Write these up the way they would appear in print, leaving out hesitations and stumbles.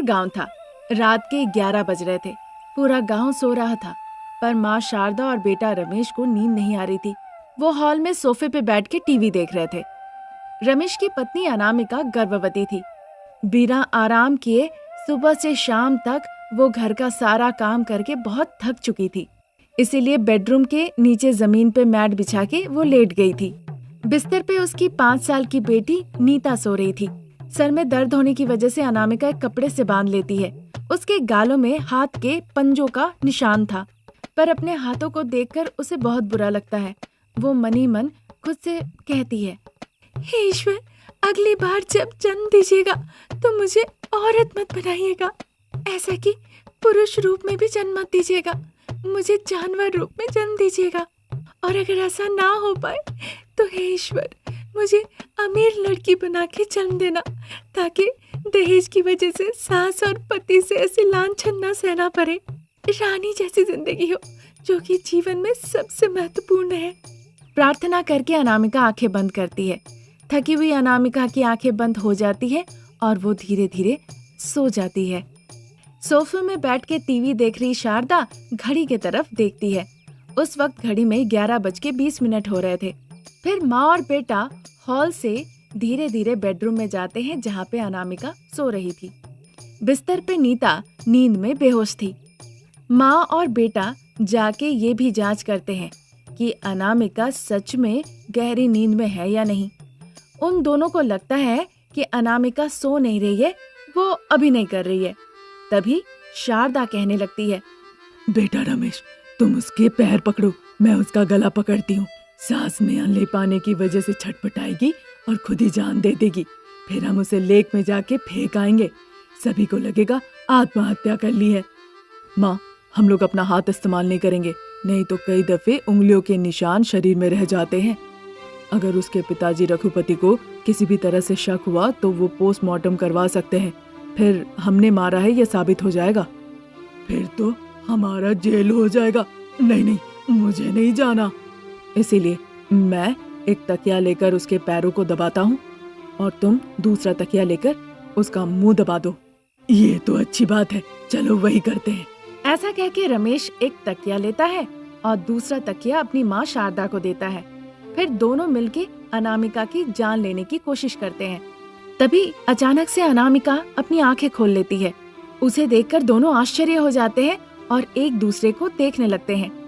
दूर गांव था। रात के 11 बज रहे थे। पूरा गांव सो रहा था, पर माँ शारदा और बेटा रमेश को नींद नहीं आ रही थी। वो हॉल में सोफे पे बैठ के टीवी देख रहे थे। रमेश की पत्नी अनामिका गर्भवती थी। बिना आराम किए सुबह से शाम तक वो घर का सारा काम करके बहुत थक चुकी थी। इसीलिए बेडरूम के नीचे जमीन पे मैट बिछा के वो लेट गई थी। बिस्तर पे उसकी 5 साल की बेटी नीता सो रही थी। सर में दर्द होने की वजह से अनामिका एक कपड़े से बांध लेती है। उसके गालों में हाथ के पंजों का निशान था, पर अपने हाथों को देखकर उसे बहुत बुरा लगता है। वो मनी मन खुद से कहती है, हे ईश्वर, अगली बार जब जन्म दीजिएगा तो मुझे औरत मत बनाइएगा, ऐसा कि पुरुष रूप में भी जन्म मत दीजिएगा, मुझे जानवर रूप में जन्म दीजिएगा। और अगर ऐसा ना हो पाए तो हे ईश्वर, मुझे अमीर लड़की बना के जन्म देना, ताकि दहेज की वजह से सास और पति से ऐसी लांछन न सहना पड़े। रानी जैसी जिंदगी हो, जो कि जीवन में सबसे महत्वपूर्ण है। प्रार्थना करके अनामिका आंखें बंद करती है। थकी हुई अनामिका की आंखें बंद हो जाती है और वो धीरे धीरे सो जाती है। सोफे में बैठ के टीवी देख रही शारदा घड़ी की तरफ देखती है। उस वक्त घड़ी में 11:20 हो रहे थे। फिर माँ और बेटा हॉल से धीरे धीरे बेडरूम में जाते हैं, जहाँ पे अनामिका सो रही थी। बिस्तर पे नीता नींद में बेहोश थी। माँ और बेटा जाके ये भी जांच करते हैं कि अनामिका सच में गहरी नींद में है या नहीं। उन दोनों को लगता है कि अनामिका सो नहीं रही है, वो अभिनय कर रही है। तभी शारदा कहने लगती है, बेटा रमेश, तुम उसके पैर पकड़ो, मैं उसका गला पकड़ती हूँ। सांस में ले पाने की वजह से छटपटाएगी और खुद ही जान दे देगी। फिर हम उसे लेक में जाके फेंक आएंगे। सभी को लगेगा आत्महत्या कर ली है। माँ, हम लोग अपना हाथ इस्तेमाल नहीं करेंगे, नहीं तो कई दफे उंगलियों के निशान शरीर में रह जाते हैं। अगर उसके पिताजी रघुपति को किसी भी तरह से शक हुआ तो वो पोस्टमार्टम करवा सकते हैं। फिर हमने मारा है ये साबित हो जाएगा। फिर तो हमारा जेल हो जाएगा। नहीं नहीं, मुझे नहीं जाना। इसीलिए मैं एक तकिया लेकर उसके पैरों को दबाता हूँ और तुम दूसरा तकिया लेकर उसका मुंह दबा दो। ये तो अच्छी बात है, चलो वही करते हैं। ऐसा कह के रमेश एक तकिया लेता है और दूसरा तकिया अपनी माँ शारदा को देता है। फिर दोनों मिलके अनामिका की जान लेने की कोशिश करते हैं। तभी अचानक से अनामिका अपनी आंखें खोल लेती है। उसे देखकर दोनों आश्चर्य हो जाते हैं और एक दूसरे को देखने लगते हैं।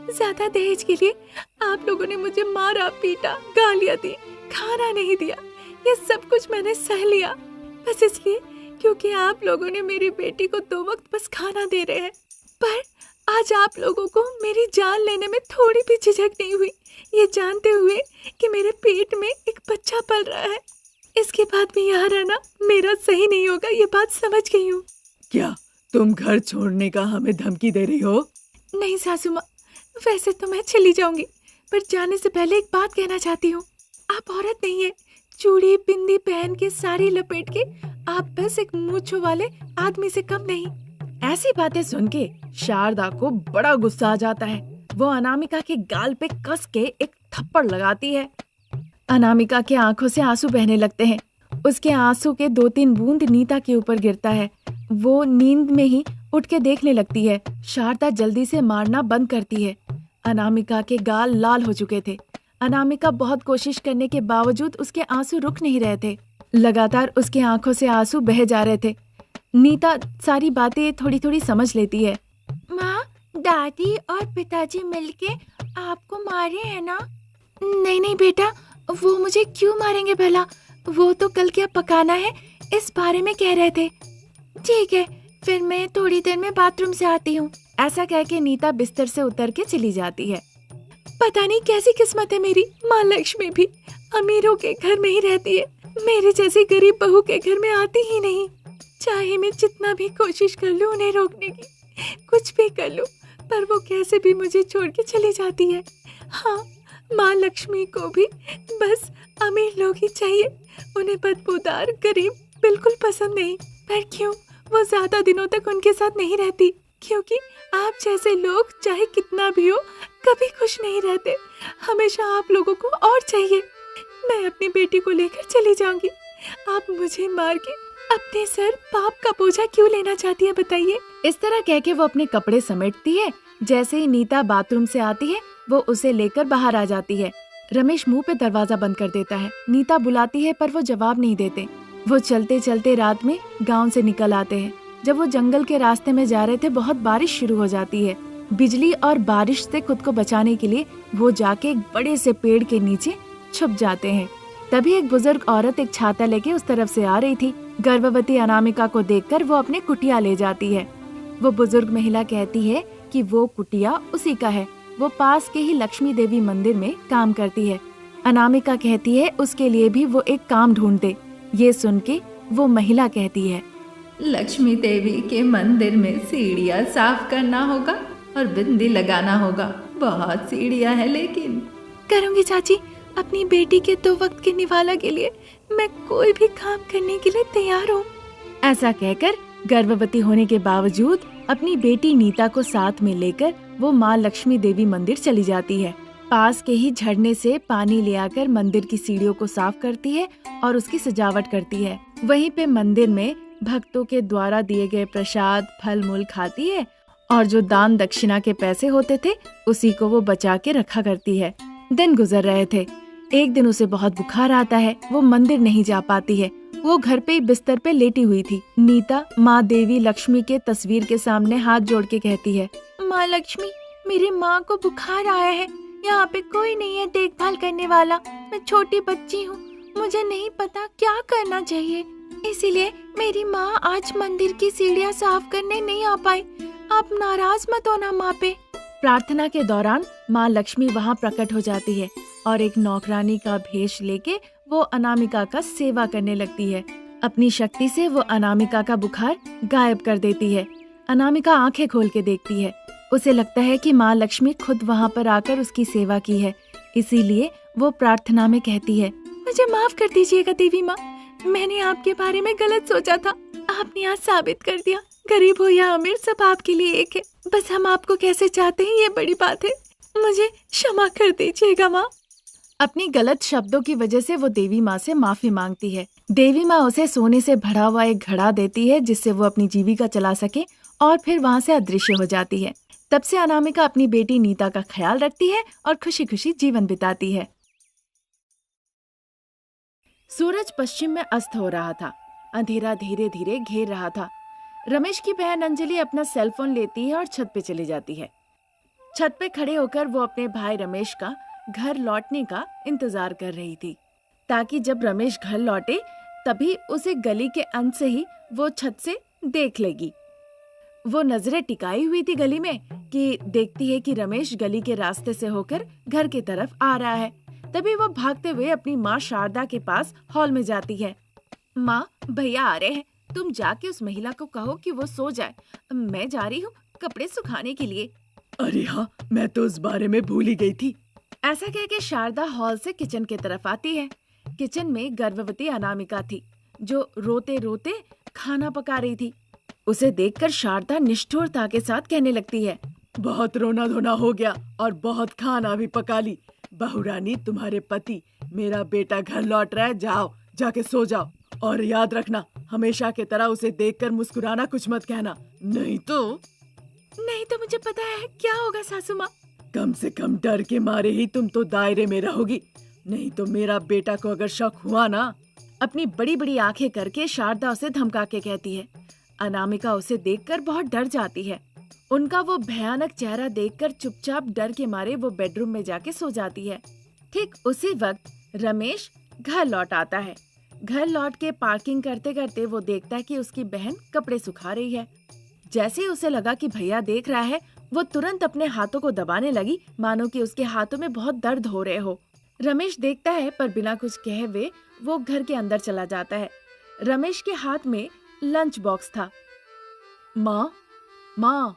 ज्यादा दहेज के लिए आप लोगों ने मुझे मारा, पीटा, गालियां दी, खाना नहीं दिया, ये सब कुछ मैंने सह लिया, बस इसलिए क्योंकि आप लोगों ने मेरी बेटी को 2 वक्त बस खाना दे रहे हैं। पर आज आप लोगों को मेरी जान लेने में थोड़ी भी झिझक नहीं हुई, ये जानते हुए कि मेरे पेट में एक बच्चा पल रहा है। इसके बाद भी यहाँ रहना मेरा सही नहीं होगा, ये बात समझ गई हूँ। क्या तुम घर छोड़ने का हमें धमकी दे रही हो? नहीं सासू माँ, वैसे तो मैं चली जाऊंगी, पर जाने से पहले एक बात कहना चाहती हूँ। आप औरत नहीं है, चूड़ी बिंदी पहन के साड़ी लपेट के आप बस एक मूंछों वाले आदमी से कम नहीं। ऐसी बातें सुन के शारदा को बड़ा गुस्सा आ जाता है। वो अनामिका के गाल पे कस के एक थप्पड़ लगाती है। अनामिका के आंखों से आंसू बहने लगते हैं। उसके आंसू के 2-3 बूंद नीता के ऊपर गिरता है। वो नींद में ही उठ के देखने लगती है। शारदा जल्दी से मारना बंद करती है। अनामिका के गाल लाल हो चुके थे। अनामिका बहुत कोशिश करने के बावजूद उसके आंसू रुक नहीं रहे थे। लगातार उसके आंखों से आंसू बह जा रहे थे। नीता सारी बातें थोड़ी थोड़ी समझ लेती है। माँ, दादी और पिताजी मिलके आपको मारे हैं ना? नहीं नहीं बेटा, वो मुझे क्यों मारेंगे भला? वो तो कल क्या पकाना है इस बारे में कह रहे थे। ठीक है, फिर मैं थोड़ी देर में बाथरूम से आती हूँ। ऐसा कह के नीता बिस्तर से उतर के चली जाती है। पता नहीं कैसी किस्मत है मेरी, माँ लक्ष्मी भी अमीरों के घर में ही रहती है, मेरे जैसी गरीब बहू के घर में आती ही नहीं। चाहे मैं जितना भी कोशिश कर लूं उन्हें रोकने की, कुछ भी कर लूं, पर वो कैसे भी मुझे छोड़ के चली जाती है। हाँ, माँ लक्ष्मी को भी बस अमीर लोग ही चाहिए, उन्हें बदबूदार गरीब बिल्कुल पसंद नहीं। पर क्यों वो ज्यादा दिनों तक उनके साथ नहीं रहती? क्योंकि आप जैसे लोग चाहे कितना भी हो कभी खुश नहीं रहते, हमेशा आप लोगों को और चाहिए। मैं अपनी बेटी को लेकर चली जाऊंगी, आप मुझे मार के अपने सर पाप का बोझा क्यों लेना चाहती है बताइए। इस तरह कह के वो अपने कपड़े समेटती है। जैसे ही नीता बाथरूम से आती है वो उसे लेकर बाहर आ जाती है। रमेश मुंह पे दरवाजा बंद कर देता है। नीता बुलाती है पर वो जवाब नहीं देते। वो चलते चलते रात में गांव से निकल आते हैं। जब वो जंगल के रास्ते में जा रहे थे बहुत बारिश शुरू हो जाती है। बिजली और बारिश से खुद को बचाने के लिए वो जाके एक बड़े से पेड़ के नीचे छुप जाते हैं। तभी एक बुजुर्ग औरत एक छाता लेके उस तरफ से आ रही थी। गर्भवती अनामिका को देखकर वो अपने कुटिया ले जाती है। वो बुजुर्ग महिला कहती है कि वो कुटिया उसी का है। वो पास के ही लक्ष्मी देवी मंदिर में काम करती है। अनामिका कहती है उसके लिए भी वो एक काम ढूंढ दे। ये सुन के वो महिला कहती है, लक्ष्मी देवी के मंदिर में सीढ़ियाँ साफ करना होगा और बिंदी लगाना होगा। बहुत सीढ़ियाँ है लेकिन। करूँगी चाची, अपनी बेटी के 2 वक्त के निवाला के लिए मैं कोई भी काम करने के लिए तैयार हूँ। ऐसा कहकर गर्भवती होने के बावजूद अपनी बेटी नीता को साथ में लेकर वो माँ लक्ष्मी देवी मंदिर चली जाती है। पास के ही झरने से पानी ले आकर मंदिर की सीढ़ियों को साफ करती है और उसकी सजावट करती है। वहीं पे मंदिर में भक्तों के द्वारा दिए गए प्रसाद फल मूल खाती है और जो दान दक्षिणा के पैसे होते थे उसी को वो बचा के रखा करती है। दिन गुजर रहे थे। एक दिन उसे बहुत बुखार आता है। वो मंदिर नहीं जा पाती है। वो घर पे ही बिस्तर पे लेटी हुई थी। नीता माँ देवी लक्ष्मी के तस्वीर के सामने हाथ जोड़ के कहती है, माँ लक्ष्मी, मेरी माँ को बुखार आया है। यहाँ पे कोई नहीं है देखभाल करने वाला। मैं छोटी बच्ची हूँ, मुझे नहीं पता क्या करना चाहिए, इसीलिए मेरी माँ आज मंदिर की सीढ़ियाँ साफ करने नहीं आ पाई। आप नाराज मत होना माँ पे। प्रार्थना के दौरान माँ लक्ष्मी वहाँ प्रकट हो जाती है और एक नौकरानी का भेष लेके वो अनामिका का सेवा करने लगती है। अपनी शक्ति से वो अनामिका का बुखार गायब कर देती है। अनामिका आंखें खोल के देखती है। उसे लगता है कि माँ लक्ष्मी खुद वहाँ पर आकर उसकी सेवा की है। इसीलिए वो प्रार्थना में कहती है, मुझे माफ कर दीजिएगा देवी माँ, मैंने आपके बारे में गलत सोचा था। आपने आज साबित कर दिया, गरीब हो या अमीर सब आपके लिए एक है। बस हम आपको कैसे चाहते हैं ये बड़ी बात है। मुझे क्षमा कर दीजिएगा माँ। अपनी गलत शब्दों की वजह से वो देवी माँ से माफी मांगती है। देवी माँ उसे सोने से भरा हुआ एक घड़ा देती है जिससे वो अपनी जीविका चला सके और फिर वहाँ से अदृश्य हो जाती है। तब से अनामिका अपनी बेटी नीता का ख्याल रखती है और खुशी खुशी जीवन बिताती है। सूरज पश्चिम में अस्त हो रहा था। अंधेरा धीरे धीरे घेर रहा था। रमेश की बहन अंजलि अपना सेल फोन लेती है और छत पे चली जाती है। छत पे खड़े होकर वो अपने भाई रमेश का घर लौटने का इंतजार कर रही थी, ताकि जब रमेश घर लौटे तभी उसे गली के अंत से ही वो छत से देख लेगी। वो नजरें टिकाई हुई थी गली में कि देखती है कि रमेश गली के रास्ते से होकर घर की तरफ आ रहा है। तभी वो भागते हुए अपनी माँ शारदा के पास हॉल में जाती है। माँ, भैया आ रहे हैं, तुम जाके उस महिला को कहो कि वो सो जाए। मैं जा रही हूँ कपड़े सुखाने के लिए। अरे हाँ, मैं तो उस बारे में भूल ही गई थी। ऐसा कह के शारदा हॉल से किचन की तरफ आती है। किचन में गर्भवती अनामिका थी जो रोते रोते खाना पका रही थी। उसे देखकर शारदा निष्ठुरता के साथ कहने लगती है, बहुत रोना धोना हो गया और बहुत खाना भी पका ली। बहुरानी, तुम्हारे पति, मेरा बेटा घर लौट रहा है, जाओ जाके सो जाओ। और याद रखना, हमेशा की तरह उसे देखकर मुस्कुराना कुछ मत कहना, नहीं तो मुझे पता है क्या होगा सासू माँ। कम से कम डर के मारे ही तुम तो दायरे में रहोगी, नहीं तो मेरा बेटा को अगर शक हुआ ना। अपनी बड़ी बड़ी आंखें करके शारदा उसे धमका के कहती है। अनामिका उसे देखकर बहुत डर जाती है। उनका वो भयानक चेहरा देखकर चुपचाप डर के मारे वो बेडरूम में जाके सो जाती है। ठीक उसी वक्त रमेश घर लौट आता है। घर लौट के पार्किंग करते करते वो देखता है कि उसकी बहन कपड़े सुखा रही है। जैसे ही उसे लगा कि भैया देख रहा है, वो तुरंत अपने हाथों को दबाने लगी, मानो कि उसके हाथों में बहुत दर्द हो रहे हो। रमेश देखता है पर बिना कुछ कहे हुए वो घर के अंदर चला जाता है। रमेश के हाथ में लंच बॉक्स था। माँ, माँ।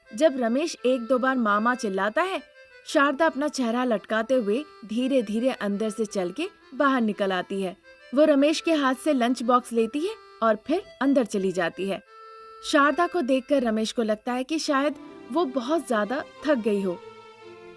जब रमेश 1-2 बार मामा चिल्लाता है, शारदा अपना चेहरा लटकाते हुए धीरे धीरे अंदर से चल के बाहर निकल आती है। वो रमेश के हाथ से लंच बॉक्स लेती है और फिर अंदर चली जाती है। शारदा को देखकर रमेश को लगता है कि शायद वो बहुत ज्यादा थक गई हो।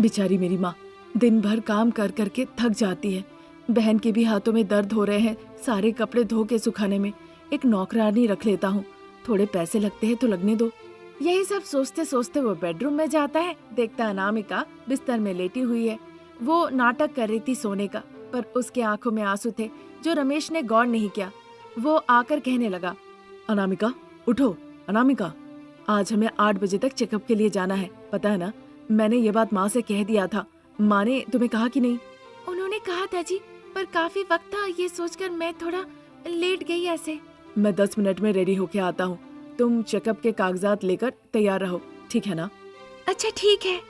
बेचारी मेरी माँ दिन भर काम कर करके थक जाती है। बहन के भी हाथों में दर्द हो रहे हैं सारे कपड़े धो के सुखाने में। एक नौकरानी रख लेता हूँ, थोड़े पैसे लगते हैं तो लगने दो। यही सब सोचते सोचते वो बेडरूम में जाता है। देखता अनामिका बिस्तर में लेटी हुई है। वो नाटक कर रही थी सोने का, पर उसके आंखों में आंसू थे जो रमेश ने गौर नहीं किया। वो आकर कहने लगा, अनामिका उठो, अनामिका आज हमें 8 बजे तक चेकअप के लिए जाना है, पता है ना? मैंने ये बात माँ से कह दिया था। माँ ने तुम्हें कहा कि नहीं? उन्होंने कहा था जी, पर काफी वक्त था, ये सोचकर मैं थोड़ा लेट गई ऐसे। मैं 10 मिनट में रेडी होके आता हूँ, तुम चेकअप के कागजात लेकर तैयार रहो, ठीक है ना? अच्छा ठीक है।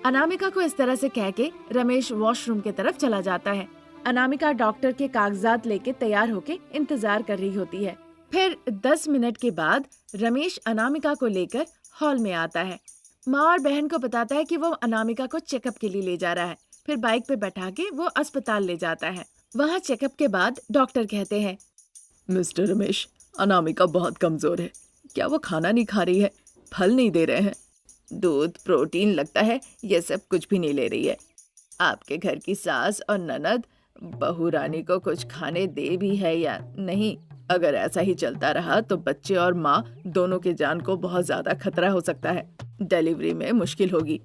अनामिका को इस तरह से कह के रमेश वॉशरूम की तरफ चला जाता है। अनामिका डॉक्टर के कागजात लेके तैयार होके इंतजार कर रही होती है। फिर 10 मिनट के बाद रमेश अनामिका को लेकर हॉल में आता है। माँ और बहन को बताता है कि वो अनामिका को चेकअप के लिए ले जा रहा है। फिर बाइक पे बैठा के वो अस्पताल ले जाता है। वहाँ चेकअप के बाद डॉक्टर कहते हैं, मिस्टर रमेश, अनामिका बहुत कमजोर है। क्या वो खाना नहीं खा रही है? फल नहीं दे रहे हैं? दूध, प्रोटीन, लगता है ये सब कुछ भी नहीं ले रही है। आपके घर की सास और ननद बहू रानी को कुछ खाने दे भी है या नहीं? अगर ऐसा ही चलता रहा तो बच्चे और माँ दोनों के जान को बहुत ज्यादा खतरा हो सकता है। डिलीवरी में मुश्किल होगी।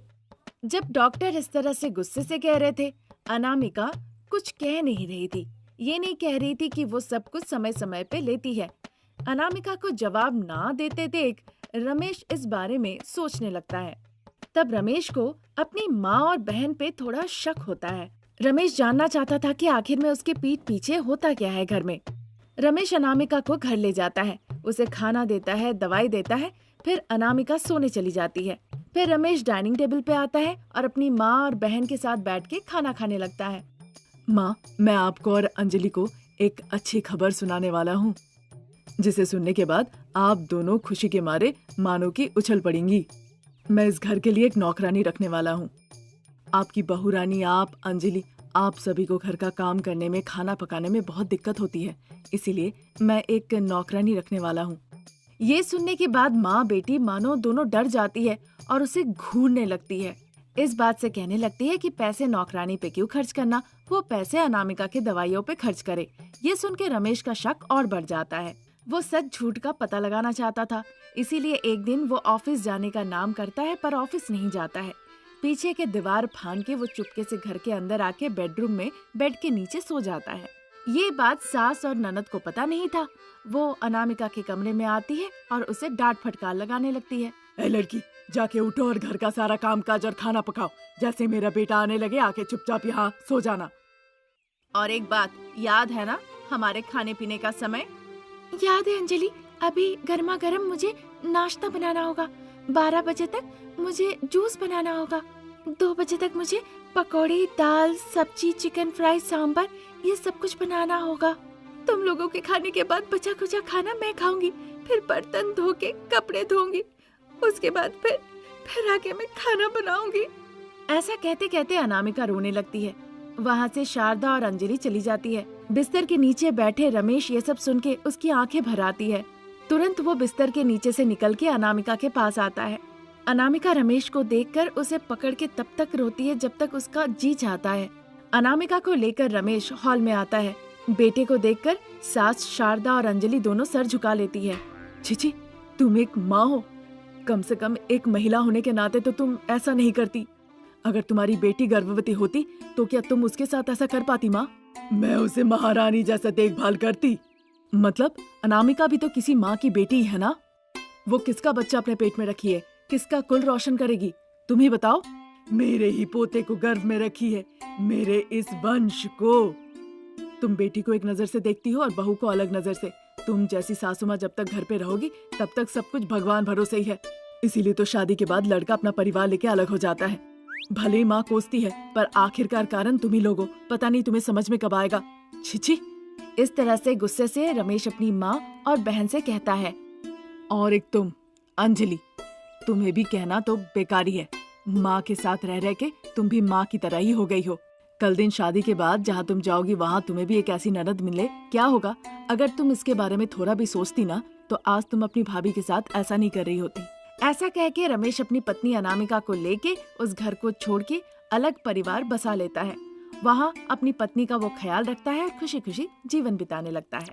जब डॉक्टर इस तरह से गुस्से से कह रहे थे, अनामिका कुछ कह नहीं रही थी। ये नहीं कह रही थी कि वो सब कुछ समय समय पे लेती है। अनामिका को जवाब ना देते देख रमेश इस बारे में सोचने लगता है। तब रमेश को अपनी माँ और बहन पे थोड़ा शक होता है। रमेश जानना चाहता था कि आखिर में उसके पीठ पीछे होता क्या है घर में। रमेश अनामिका को घर ले जाता है, उसे खाना देता है, दवाई देता है। फिर अनामिका सोने चली जाती है। फिर रमेश डाइनिंग टेबल पे आता है और अपनी माँ और बहन के साथ बैठ के खाना खाने लगता है। माँ, मैं आपको और अंजलि को एक अच्छी खबर सुनाने वाला हूँ, जिसे सुनने के बाद आप दोनों खुशी के मारे मानो की उछल पड़ेंगी। मैं इस घर के लिए एक नौकरानी रखने वाला हूँ। आपकी बहू रानी, आप, अंजलि, आप सभी को घर का काम करने में, खाना पकाने में बहुत दिक्कत होती है, इसीलिए मैं एक नौकरानी रखने वाला हूँ। ये सुनने के बाद माँ बेटी मानो दोनों डर जाती है और उसे घूरने लगती है। इस बात से कहने लगती है कि पैसे नौकरानी पे क्यों खर्च करना, वो पैसे अनामिका के दवाइयों पे खर्च करे। ये सुन के रमेश का शक और बढ़ जाता है। वो सच झूठ का पता लगाना चाहता था, इसीलिए एक दिन वो ऑफिस जाने का नाम करता है पर ऑफिस नहीं जाता है। पीछे के दीवार फान के वो चुपके से घर के अंदर आके बेडरूम में बेड के नीचे सो जाता है। ये बात सास और ननद को पता नहीं था। वो अनामिका के कमरे में आती है और उसे डांट फटकार लगाने लगती है। ए लड़की, जाके उठो और घर का सारा काम काज और खाना पकाओ। जैसे मेरा बेटा आने लगे आके चुपचाप यहाँ सो जाना। और एक बात याद है ना, हमारे खाने पीने का समय? याद है अंजलि, अभी गर्मा गर्म मुझे नाश्ता बनाना होगा। 12 बजे तक मुझे जूस बनाना होगा। 2 बजे तक मुझे पकौड़ी, दाल, सब्जी, चिकन फ्राई, सांभर, ये सब कुछ बनाना होगा। तुम लोगों के खाने के बाद बचा खुचा खाना मैं खाऊंगी, फिर बर्तन धो के कपड़े धोऊंगी, उसके बाद फिर आके मैं खाना बनाऊंगी। ऐसा कहते कहते अनामिका रोने लगती है। वहाँ से शारदा और अंजलि चली जाती है। बिस्तर के नीचे बैठे रमेश ये सब सुन के उसकी आंखें भर आती है। तुरंत वो बिस्तर के नीचे से निकल के अनामिका के पास आता है। अनामिका रमेश को देखकर उसे पकड़ के तब तक रोती है जब तक उसका जी चाहता है। अनामिका को लेकर रमेश हॉल में आता है। बेटे को देखकर सास शारदा और अंजलि दोनों सर झुका लेती है। छिची, तुम एक माँ हो, कम से कम एक महिला होने के नाते तो तुम ऐसा नहीं करती। अगर तुम्हारी बेटी गर्भवती होती तो क्या तुम उसके साथ ऐसा कर पाती माँ? मैं उसे महारानी जैसा देखभाल करती। मतलब अनामिका भी तो किसी माँ की बेटी है ना? वो किसका बच्चा अपने पेट में रखी है, किसका कुल रोशन करेगी, तुम ही बताओ। मेरे ही पोते को गर्भ में रखी है, मेरे इस वंश को। तुम बेटी को एक नजर से देखती हो और बहू को अलग नजर से। तुम जैसी सासू माँ जब तक घर पे रहोगी तब तक सब कुछ भगवान भरोसे ही है। इसीलिए तो शादी के बाद लड़का अपना परिवार लेके अलग हो जाता है। भले ही माँ कोसती है पर आखिरकार कारण तुम ही लोग हो। पता नहीं तुम्हें समझ में कब आएगा। छिची। इस तरह से गुस्से से रमेश अपनी माँ और बहन से कहता है। और एक तुम अंजलि, तुम्हें भी कहना तो बेकारी है। माँ के साथ रह रह के तुम भी माँ की तरह ही हो गई हो। कल दिन शादी के बाद जहाँ तुम जाओगी वहाँ तुम्हें भी एक ऐसी ननद मिले, क्या होगा? अगर तुम इसके बारे में थोड़ा भी सोचती ना तो आज तुम अपनी भाभी के साथ ऐसा नहीं कर रही होती। ऐसा कह के रमेश अपनी पत्नी अनामिका को लेके उस घर को छोड़ के अलग परिवार बसा लेता है। वहाँ अपनी पत्नी का वो ख्याल रखता है और खुशी खुशी जीवन बिताने लगता है।